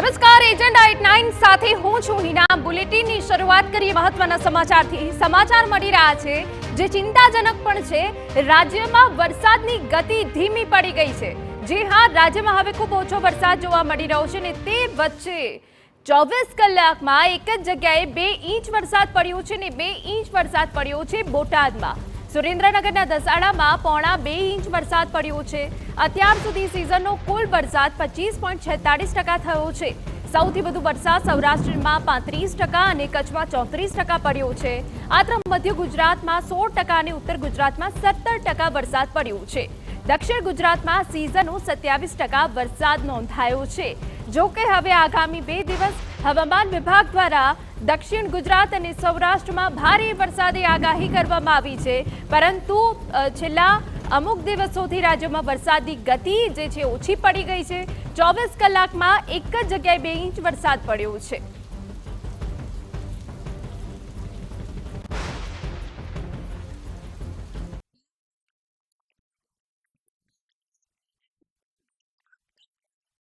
નમસ્કાર, એજન્ડા 89 સાથે હું છું હિના। બુલેટિનની શરૂઆત કરીએ મહત્વના સમાચારથી। સમાચાર મળી રહ્યા છે જે ચિંતાજનક પણ છે। રાજ્યમાં વરસાદની ગતિ ધીમી પડી ગઈ છે। જી હા, રાજ્યમાં હવે ખૂબ ઓછો વરસાદ જોવા મળી રહ્યો છે ને તે વચ્ચે 24 કલાકમાં એક જ જગ્યાએ 2 ઇંચ વરસાદ પડ્યો છે ને 2 ઇંચ વરસાદ પડ્યો છે બોટાદમાં। સુરેન્દ્રનગરના દસાડામાં પોણા 2 ઇંચ વરસાદ પડ્યો છે। અત્યાર સુધી સિઝનનો કુલ વરસાદ 25.46% થયો છે। સૌથી વધુ વરસાદ સૌરાષ્ટ્રમાં 35% અને કચ્છમાં 34% પડ્યો છે। આ તરફ મધ્ય ગુજરાતમાં 16% અને ઉત્તર ગુજરાતમાં 17% વરસાદ પડ્યો છે। દક્ષિણ ગુજરાતમાં સિઝનનો 27% વરસાદ નોંધાયો છે। જો કે હવે આગામી 2 દિવસ હવામાન વિભાગ દ્વારા દક્ષિણ ગુજરાત અને સૌરાષ્ટ્રમાં ભારે વરસાદની આગાહી કરવામાં આવી છે, પરંતુ છેલ્લા અમુક દિવસોથી રાજ્યમાં વરસાદની ગતિ જે છે ઓછી પડી ગઈ છે। 24 કલાકમાં એક જ જગ્યાએ 2 ઇંચ વરસાદ પડ્યો છે।